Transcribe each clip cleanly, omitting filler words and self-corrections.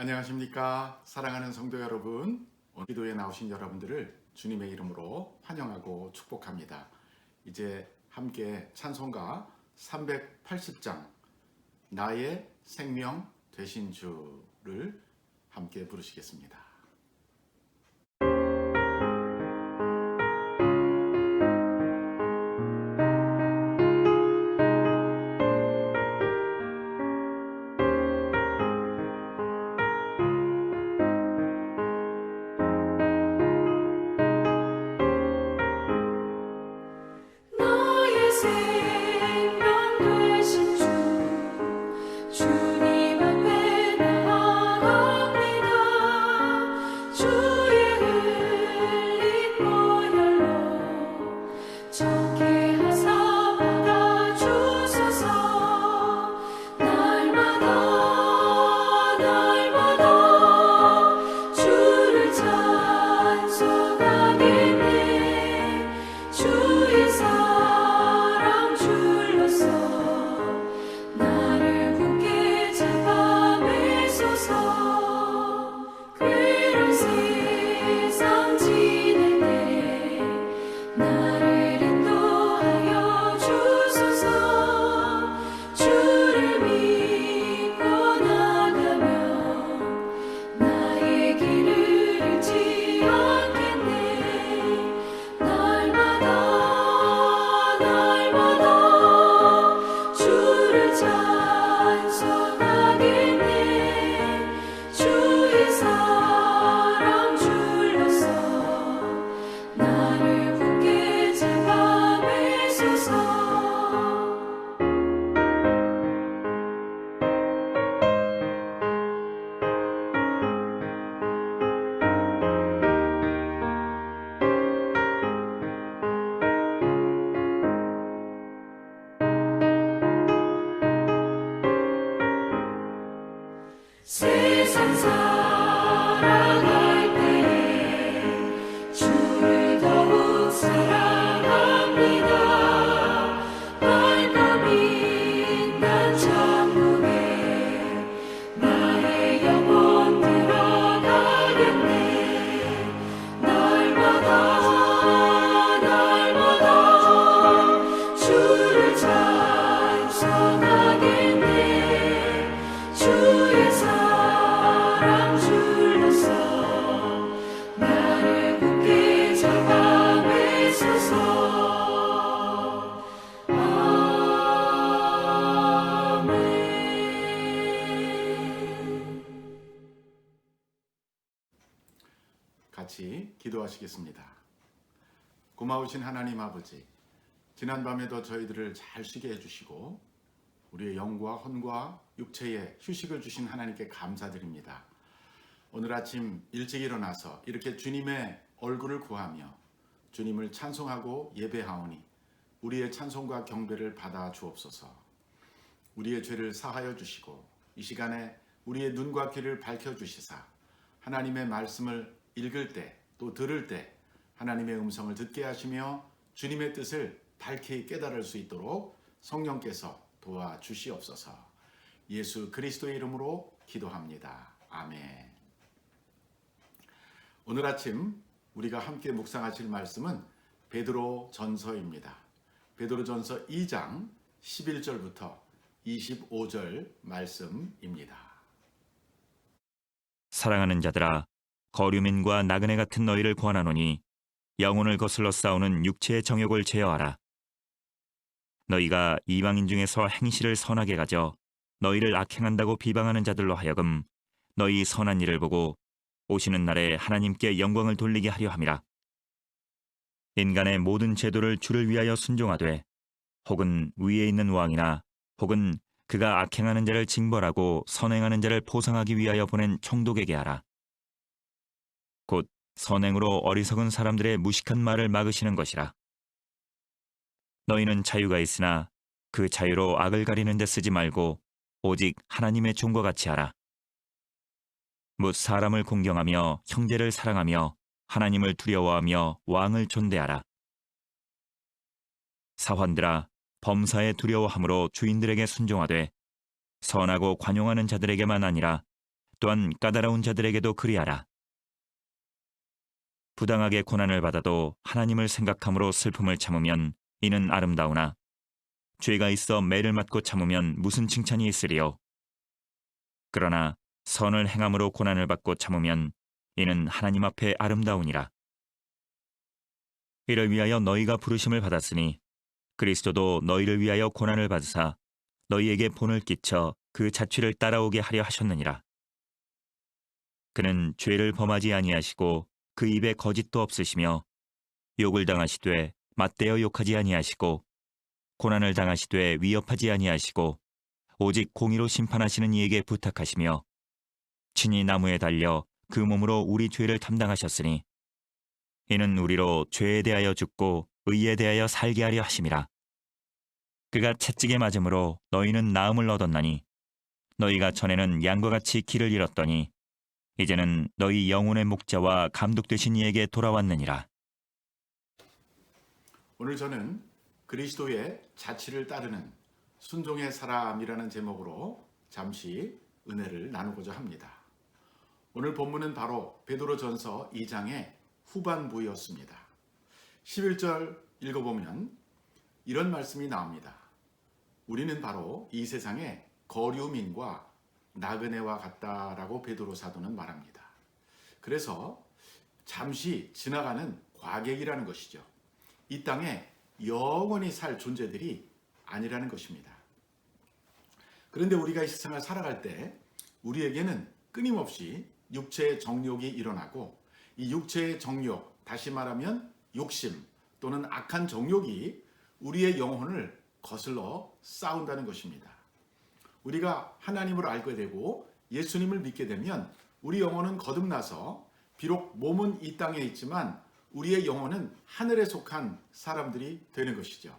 안녕하십니까. 사랑하는 성도 여러분, 오늘 기도에 나오신 여러분들을 주님의 이름으로 환영하고 축복합니다. 이제 함께 찬송가 380장 나의 생명 되신 주를 함께 부르시겠습니다. 나의 생명 되신 주님 앞에 나아갑니다. 주의 흘린 보혈로 정케 하사 받아주소서. 날마다 주를 찬송하겠네. 주의 사랑 줄로서 나를 굳게 잡아매소서. 괴로운 세상 지낼 때 나를 인도하여 주소서. 주를 믿고 나가면 나의 길을 잃지 않겠네. 날마다 주를 찬송하겠네. 주의 사랑 줄로서 나를 굳게 잡아매소서. 세상 살아갈 때 주를 더욱 사랑합니다. 밝고 빛난 천국에 나의 영혼 들어가겠네. 날마다 주를 찬송하겠네. 주의 사랑 줄로서 나를 굳게 잡아매소서. 아멘. 같이 기도하시겠습니다. 고마우신 하나님 아버지, 지난밤에도 저희들을 잘 쉬게 해주시고 우리의 영과 혼과 육체에 휴식을 주신 하나님께 감사드립니다. 오늘 아침 일찍 일어나서 이렇게 주님의 얼굴을 구하며 주님을 찬송하고 예배하오니 우리의 찬송과 경배를 받아 주옵소서. 우리의 죄를 사하여 주시고 이 시간에 우리의 눈과 귀를 밝혀 주시사 하나님의 말씀을 읽을 때 또 들을 때 하나님의 음성을 듣게 하시며 주님의 뜻을 밝히 깨달을 수 있도록 성령께서 도와주시옵소서. 예수 그리스도의 이름으로 기도합니다. 아멘. 오늘 아침 우리가 함께 묵상하실 말씀은 베드로 전서입니다. 베드로 전서 2장 11절부터 25절 말씀입니다. 사랑하는 자들아, 거류민과 나그네 같은 너희를 권하노니 영혼을 거슬러 싸우는 육체의 정욕을 제어하라. 너희가 이방인 중에서 행실을 선하게 가져 너희를 악행한다고 비방하는 자들로 하여금 너희 선한 일을 보고 오시는 날에 하나님께 영광을 돌리게 하려 함이라. 인간의 모든 제도를 주를 위하여 순종하되 혹은 위에 있는 왕이나 혹은 그가 악행하는 자를 징벌하고 선행하는 자를 보상하기 위하여 보낸 총독에게 하라. 곧 선행으로 어리석은 사람들의 무식한 말을 막으시는 것이라. 너희는 자유가 있으나 그 자유로 악을 가리는 데 쓰지 말고 오직 하나님의 종과 같이 하라. 뭇 사람을 공경하며 형제를 사랑하며 하나님을 두려워하며 왕을 존대하라. 사환들아, 범사에 두려워함으로 주인들에게 순종하되 선하고 관용하는 자들에게만 아니라 또한 까다로운 자들에게도 그리하라. 부당하게 고난을 받아도 하나님을 생각함으로 슬픔을 참으면 이는 아름다우나 죄가 있어 매를 맞고 참으면 무슨 칭찬이 있으리요. 그러나 선을 행함으로 고난을 받고 참으면 이는 하나님 앞에 아름다우니라. 이를 위하여 너희가 부르심을 받았으니 그리스도도 너희를 위하여 고난을 받으사 너희에게 본을 끼쳐 그 자취를 따라오게 하려 하셨느니라. 그는 죄를 범하지 아니하시고 그 입에 거짓도 없으시며 욕을 당하시되 맞대어 욕하지 아니하시고 고난을 당하시되 위협하지 아니하시고 오직 공의로 심판하시는 이에게 부탁하시며 친히 나무에 달려 그 몸으로 우리 죄를 담당하셨으니 이는 우리로 죄에 대하여 죽고 의에 대하여 살게 하려 하심이라. 그가 채찍에 맞음으로 너희는 나음을 얻었나니 너희가 전에는 양과 같이 길을 잃었더니 이제는 너희 영혼의 목자와 감독 되신 이에게 돌아왔느니라. 오늘 저는 그리스도의 자취를 따르는 순종의 사람이라는 제목으로 잠시 은혜를 나누고자 합니다. 오늘 본문은 바로 베드로전서 2장의 후반부였습니다. 11절 읽어보면 이런 말씀이 나옵니다. 우리는 바로 이 세상의 거류민과 나그네와 같다라고 베드로 사도는 말합니다. 그래서 잠시 지나가는 과객이라는 것이죠. 이 땅에 영원히 살 존재들이 아니라는 것입니다. 그런데 우리가 이 세상을 살아갈 때 우리에게는 끊임없이 육체의 정욕이 일어나고 이 육체의 정욕, 다시 말하면 욕심 또는 악한 정욕이 우리의 영혼을 거슬러 싸운다는 것입니다. 우리가 하나님을 알게 되고 예수님을 믿게 되면 우리 영혼은 거듭나서 비록 몸은 이 땅에 있지만 우리의 영혼은 하늘에 속한 사람들이 되는 것이죠.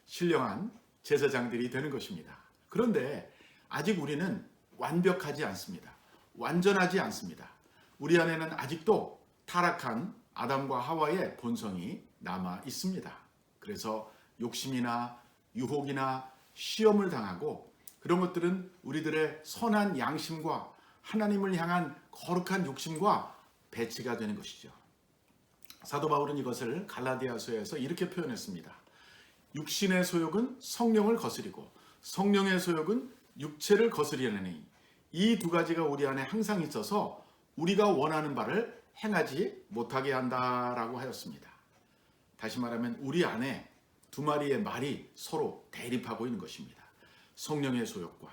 신령한 제사장들이 되는 것입니다. 그런데 아직 우리는 완벽하지 않습니다. 완전하지 않습니다. 우리 안에는 아직도 타락한 아담과 하와의 본성이 남아 있습니다. 그래서 욕심이나 유혹이나 시험을 당하고 그런 것들은 우리들의 선한 양심과 하나님을 향한 거룩한 욕심과 배치가 되는 것이죠. 사도 바울은 이것을 갈라디아서에서 이렇게 표현했습니다. 육신의 소욕은 성령을 거스리고 성령의 소욕은 육체를 거스리려니 이 두 가지가 우리 안에 항상 있어서 우리가 원하는 바를 행하지 못하게 한다라고 하였습니다. 다시 말하면 우리 안에 두 마리의 말이 서로 대립하고 있는 것입니다. 성령의 소욕과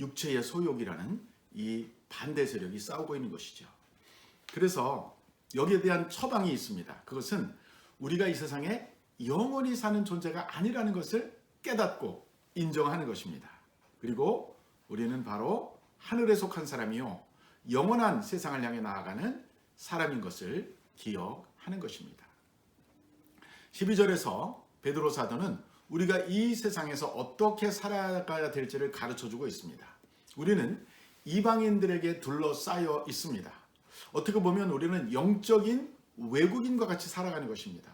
육체의 소욕이라는 이 반대 세력이 싸우고 있는 것이죠. 그래서 여기에 대한 처방이 있습니다. 그것은 우리가 이 세상에 영원히 사는 존재가 아니라는 것을 깨닫고 인정하는 것입니다. 그리고 우리는 바로 하늘에 속한 사람이요 영원한 세상을 향해 나아가는 사람인 것을 기억하는 것입니다. 12절에서 베드로 사도는 우리가 이 세상에서 어떻게 살아가야 될지를 가르쳐주고 있습니다. 우리는 이방인들에게 둘러싸여 있습니다. 어떻게 보면 우리는 영적인 외국인과 같이 살아가는 것입니다.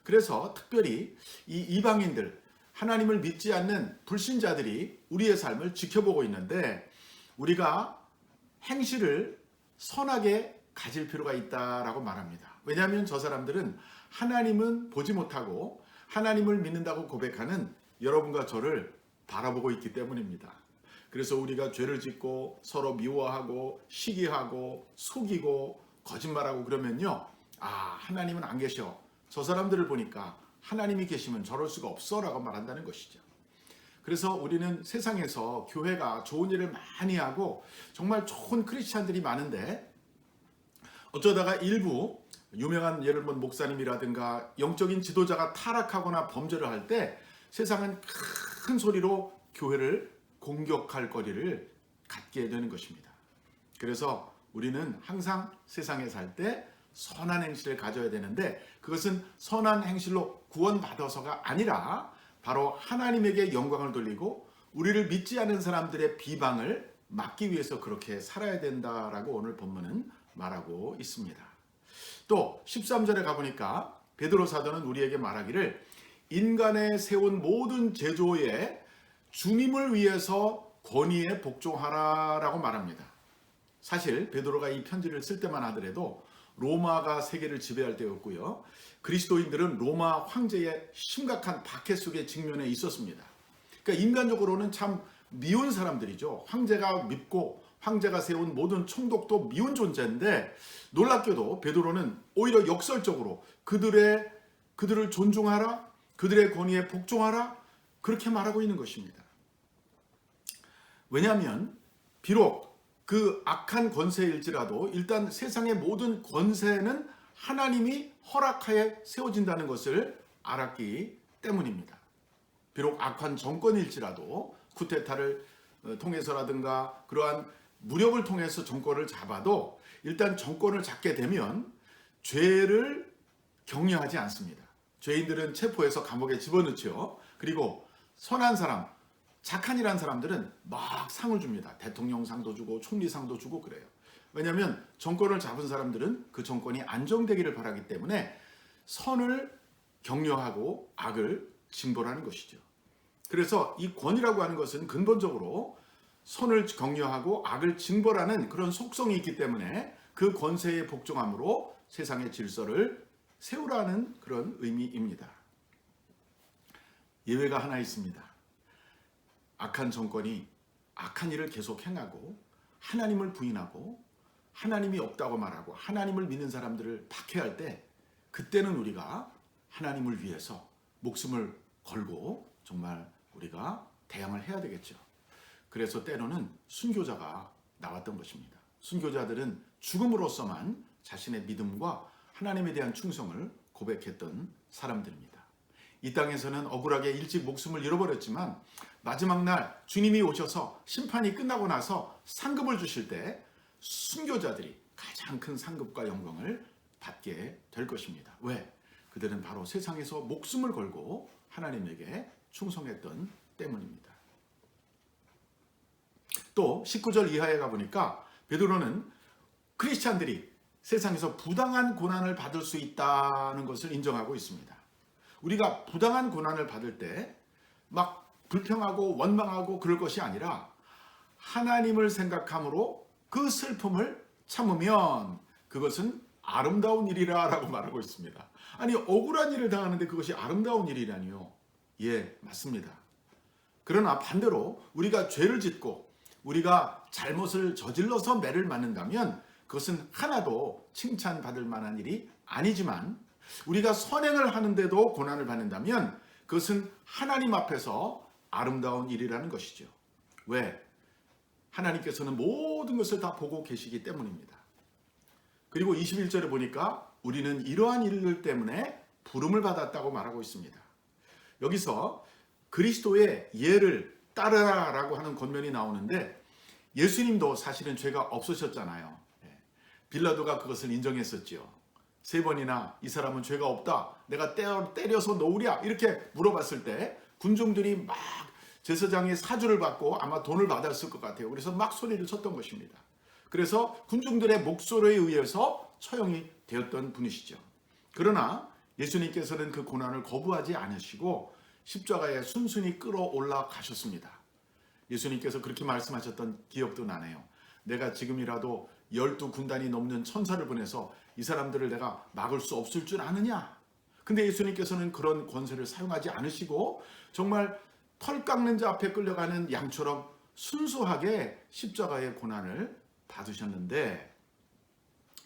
그래서 특별히 이 이방인들, 하나님을 믿지 않는 불신자들이 우리의 삶을 지켜보고 있는데 우리가 행실을 선하게 가질 필요가 있다라고 말합니다. 왜냐하면 저 사람들은 하나님은 보지 못하고 하나님을 믿는다고 고백하는 여러분과 저를 바라보고 있기 때문입니다. 그래서 우리가 죄를 짓고 서로 미워하고 시기하고 속이고 거짓말하고 그러면요. 하나님은 안 계셔. 저 사람들을 보니까 하나님이 계시면 저럴 수가 없어 라고 말한다는 것이죠. 그래서 우리는 세상에서 교회가 좋은 일을 많이 하고 정말 좋은 크리스찬들이 많은데 어쩌다가 일부 유명한 예를 들면 목사님이라든가 영적인 지도자가 타락하거나 범죄를 할 때 세상은 큰 소리로 교회를 공격할 거리를 갖게 되는 것입니다. 그래서 우리는 항상 세상에 살 때 선한 행실을 가져야 되는데 그것은 선한 행실로 구원받아서가 아니라 바로 하나님에게 영광을 돌리고 우리를 믿지 않은 사람들의 비방을 막기 위해서 그렇게 살아야 된다라고 오늘 본문은 말하고 있습니다. 또 13절에 가보니까 베드로 사도는 우리에게 말하기를 인간의 세운 모든 제조에 주님을 위해서 권위에 복종하라라고 말합니다. 사실 베드로가 이 편지를 쓸 때만 하더라도 로마가 세계를 지배할 때였고요. 그리스도인들은 로마 황제의 심각한 박해 속에 직면해 있었습니다. 그러니까 인간적으로는 참 미운 사람들이죠. 황제가 밉고 황제가 세운 모든 총독도 미운 존재인데 놀랍게도 베드로는 오히려 역설적으로 그들을 존중하라, 그들의 권위에 복종하라 그렇게 말하고 있는 것입니다. 왜냐하면 비록 그 악한 권세일지라도 일단 세상의 모든 권세는 하나님이 허락하에 세워진다는 것을 알았기 때문입니다. 비록 악한 정권일지라도 쿠데타를 통해서라든가 그러한 무력을 통해서 정권을 잡아도 일단 정권을 잡게 되면 죄를 격려하지 않습니다. 죄인들은 체포해서 감옥에 집어넣죠. 그리고 선한 사람, 착한 일한 사람들은 막 상을 줍니다. 대통령상도 주고 총리상도 주고 그래요. 왜냐하면 정권을 잡은 사람들은 그 정권이 안정되기를 바라기 때문에 선을 격려하고 악을 징벌하는 것이죠. 그래서 이 권위라고 하는 것은 근본적으로 선을 격려하고 악을 징벌하는 그런 속성이 있기 때문에 그 권세에 복종함으로 세상의 질서를 세우라는 그런 의미입니다. 예외가 하나 있습니다. 악한 정권이 악한 일을 계속 행하고 하나님을 부인하고 하나님이 없다고 말하고 하나님을 믿는 사람들을 박해할 때 그때는 우리가 하나님을 위해서 목숨을 걸고 정말 우리가 대항을 해야 되겠죠. 그래서 때로는 순교자가 나왔던 것입니다. 순교자들은 죽음으로써만 자신의 믿음과 하나님에 대한 충성을 고백했던 사람들입니다. 이 땅에서는 억울하게 일찍 목숨을 잃어버렸지만 마지막 날 주님이 오셔서 심판이 끝나고 나서 상급을 주실 때 순교자들이 가장 큰 상급과 영광을 받게 될 것입니다. 왜? 그들은 바로 세상에서 목숨을 걸고 하나님에게 충성했던 때문입니다. 또 19절 이하에 가보니까 베드로는 크리스찬들이 세상에서 부당한 고난을 받을 수 있다는 것을 인정하고 있습니다. 우리가 부당한 고난을 받을 때 막 불평하고 원망하고 그럴 것이 아니라 하나님을 생각함으로 그 슬픔을 참으면 그것은 아름다운 일이라 라고 말하고 있습니다. 아니 억울한 일을 당하는데 그것이 아름다운 일이라니요. 예, 맞습니다. 그러나 반대로 우리가 죄를 짓고 우리가 잘못을 저질러서 매를 맞는다면 그것은 하나도 칭찬받을 만한 일이 아니지만 우리가 선행을 하는데도 고난을 받는다면 그것은 하나님 앞에서 아름다운 일이라는 것이죠. 왜? 하나님께서는 모든 것을 다 보고 계시기 때문입니다. 그리고 21절에 보니까 우리는 이러한 일들 때문에 부름을 받았다고 말하고 있습니다. 여기서 그리스도의 예를 따르라라고 하는 권면이 나오는데 예수님도 사실은 죄가 없으셨잖아요. 빌라도가 그것을 인정했었지요. 3번이나 이 사람은 죄가 없다. 내가 때려서 놓으랴. 이렇게 물어봤을 때 군중들이 막 제사장의 사주를 받고 아마 돈을 받았을 것 같아요. 그래서 막 소리를 쳤던 것입니다. 그래서 군중들의 목소리에 의해서 처형이 되었던 분이시죠. 그러나 예수님께서는 그 고난을 거부하지 않으시고 십자가에 순순히 끌어올라 가셨습니다. 예수님께서 그렇게 말씀하셨던 기억도 나네요. 내가 지금이라도 12군단이 넘는 천사를 보내서 이 사람들을 내가 막을 수 없을 줄 아느냐? 근데 예수님께서는 그런 권세를 사용하지 않으시고 정말 털 깎는 자 앞에 끌려가는 양처럼 순수하게 십자가의 고난을 받으셨는데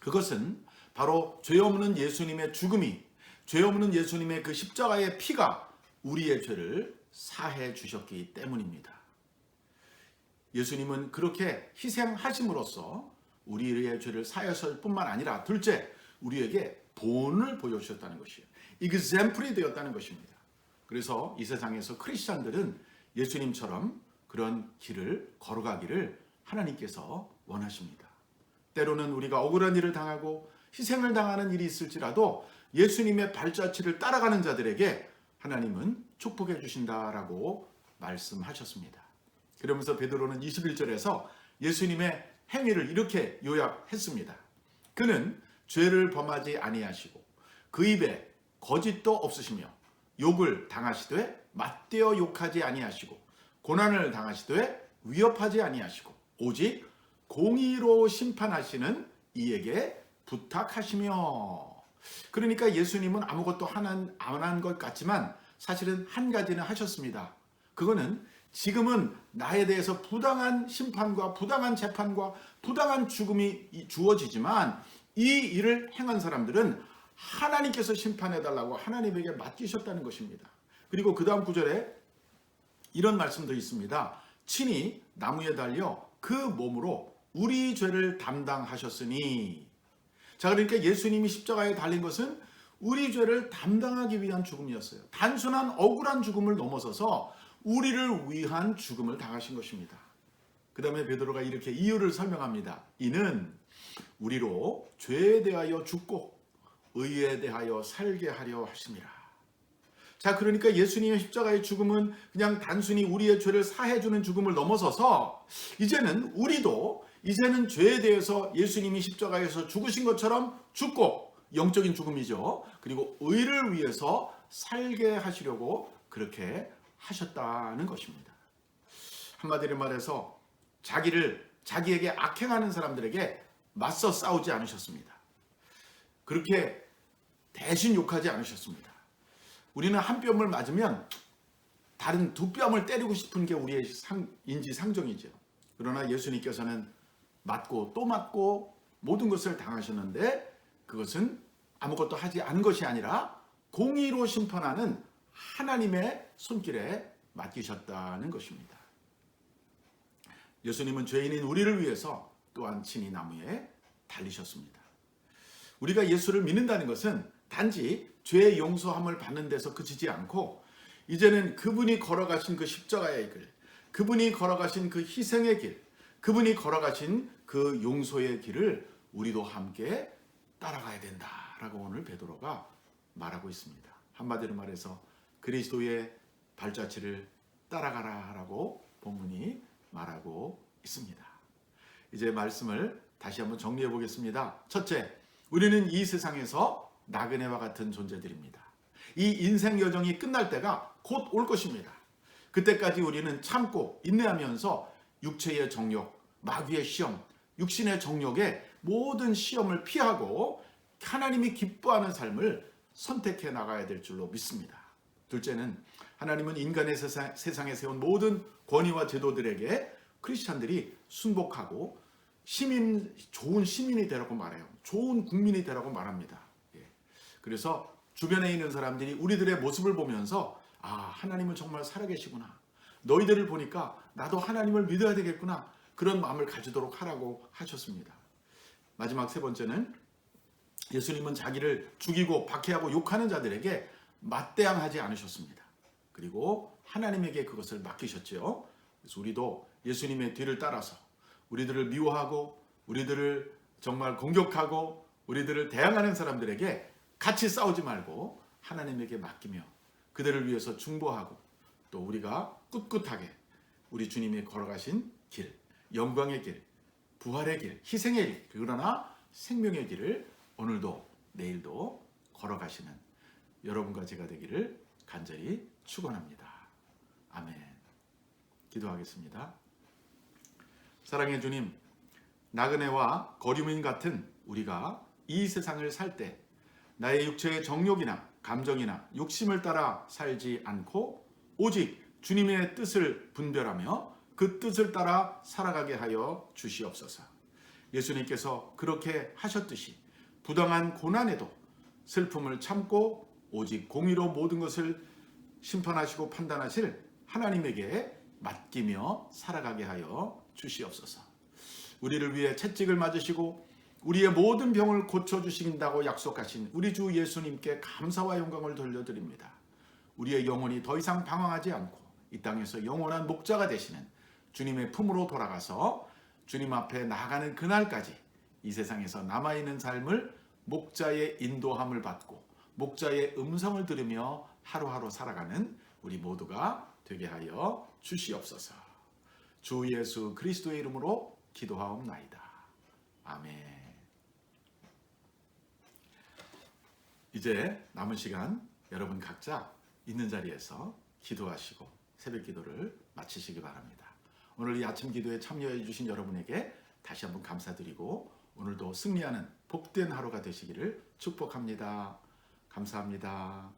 그것은 바로 죄 없는 예수님의 죽음이 죄 없는 예수님의 그 십자가의 피가 우리의 죄를 사해 주셨기 때문입니다. 예수님은 그렇게 희생하심으로써 우리의 죄를 사하실 뿐만 아니라 둘째, 우리에게 본을 보여주셨다는 것이에요. example이 되었다는 것입니다. 그래서 이 세상에서 크리스찬들은 예수님처럼 그런 길을 걸어가기를 하나님께서 원하십니다. 때로는 우리가 억울한 일을 당하고 희생을 당하는 일이 있을지라도 예수님의 발자취를 따라가는 자들에게 하나님은 축복해 주신다라고 말씀하셨습니다. 그러면서 베드로는 21절에서 예수님의 행위를 이렇게 요약했습니다. 그는 죄를 범하지 아니하시고 그 입에 거짓도 없으시며 욕을 당하시되 맞대어 욕하지 아니하시고 고난을 당하시되 위협하지 아니하시고 오직 공의로 심판하시는 이에게 부탁하시며. 그러니까 예수님은 아무것도 안 한 것 같지만 사실은 한 가지는 하셨습니다. 그거는 지금은 나에 대해서 부당한 심판과 부당한 재판과 부당한 죽음이 주어지지만 이 일을 행한 사람들은 하나님께서 심판해달라고 하나님에게 맡기셨다는 것입니다. 그리고 그 다음 구절에 이런 말씀도 있습니다. 친히 나무에 달려 그 몸으로 우리 죄를 담당하셨으니. 자, 그러니까 예수님이 십자가에 달린 것은 우리 죄를 담당하기 위한 죽음이었어요. 단순한 억울한 죽음을 넘어서서 우리를 위한 죽음을 당하신 것입니다. 그 다음에 베드로가 이렇게 이유를 설명합니다. 이는 우리로 죄에 대하여 죽고 의에 대하여 살게 하려 하심이라. 자, 그러니까 예수님의 십자가의 죽음은 그냥 단순히 우리의 죄를 사해주는 죽음을 넘어서서 이제는 죄에 대해서 예수님이 십자가에서 죽으신 것처럼 죽고, 영적인 죽음이죠. 그리고 의를 위해서 살게 하시려고 그렇게 하셨다는 것입니다. 한마디로 말해서 자기에게 악행하는 사람들에게 맞서 싸우지 않으셨습니다. 그렇게 대신 욕하지 않으셨습니다. 우리는 한 뼘을 맞으면 다른 두 뼘을 때리고 싶은 게 우리의 인지상정이죠. 그러나 예수님께서는 맞고 또 맞고 모든 것을 당하셨는데 그것은 아무것도 하지 않은 것이 아니라 공의로 심판하는 하나님의 손길에 맡기셨다는 것입니다. 예수님은 죄인인 우리를 위해서 또한 친히 나무에 달리셨습니다. 우리가 예수를 믿는다는 것은 단지 죄의 용서함을 받는 데서 그치지 않고 이제는 그분이 걸어가신 그 십자가의 길, 그분이 걸어가신 그 희생의 길, 그분이 걸어가신 그 용서의 길을 우리도 함께 따라가야 된다라고 오늘 베드로가 말하고 있습니다. 한마디로 말해서 그리스도의 발자취를 따라가라라고 본문이 말하고 있습니다. 이제 말씀을 다시 한번 정리해 보겠습니다. 첫째, 우리는 이 세상에서 나그네와 같은 존재들입니다. 이 인생 여정이 끝날 때가 곧 올 것입니다. 그때까지 우리는 참고 인내하면서 육체의 정욕, 마귀의 시험, 육신의 정욕의 모든 시험을 피하고 하나님이 기뻐하는 삶을 선택해 나가야 될 줄로 믿습니다. 둘째는 하나님은 인간의 세상에 세운 모든 권위와 제도들에게 크리스찬들이 순복하고 좋은 시민이 되라고 말해요. 좋은 국민이 되라고 말합니다. 그래서 주변에 있는 사람들이 우리들의 모습을 보면서 하나님은 정말 살아계시구나. 너희들을 보니까 나도 하나님을 믿어야 되겠구나. 그런 마음을 가지도록 하라고 하셨습니다. 마지막 세 번째는 예수님은 자기를 죽이고 박해하고 욕하는 자들에게 맞대항하지 않으셨습니다. 그리고 하나님에게 그것을 맡기셨죠. 그래서 우리도 예수님의 뒤를 따라서 우리들을 미워하고 우리들을 정말 공격하고 우리들을 대항하는 사람들에게 같이 싸우지 말고 하나님에게 맡기며 그들을 위해서 중보하고 또 우리가 꿋꿋하게 우리 주님이 걸어가신 길, 영광의 길, 부활의 길, 희생의 길, 그러나 생명의 길을 오늘도 내일도 걸어가시는 여러분과 제가 되기를 간절히 축원합니다. 아멘. 기도하겠습니다. 사랑의 주님, 나그네와 거류민 같은 우리가 이 세상을 살 때 나의 육체의 정욕이나 감정이나 욕심을 따라 살지 않고 오직 주님의 뜻을 분별하며 그 뜻을 따라 살아가게 하여 주시옵소서. 예수님께서 그렇게 하셨듯이 부당한 고난에도 슬픔을 참고 오직 공의로 모든 것을 심판하시고 판단하실 하나님에게 맡기며 살아가게 하여 주시옵소서. 우리를 위해 채찍을 맞으시고 우리의 모든 병을 고쳐주신다고 약속하신 우리 주 예수님께 감사와 영광을 돌려드립니다. 우리의 영혼이 더 이상 방황하지 않고 이 땅에서 영원한 목자가 되시는 주님의 품으로 돌아가서 주님 앞에 나아가는 그날까지 이 세상에서 남아있는 삶을 목자의 인도함을 받고 목자의 음성을 들으며 하루하루 살아가는 우리 모두가 되게 하여 주시옵소서. 주 예수 그리스도의 이름으로 기도하옵나이다. 아멘. 이제 남은 시간 여러분 각자 있는 자리에서 기도하시고 새벽 기도를 마치시기 바랍니다. 오늘 이 아침 기도에 참여해 주신 여러분에게 다시 한번 감사드리고 오늘도 승리하는 복된 하루가 되시기를 축복합니다. 감사합니다.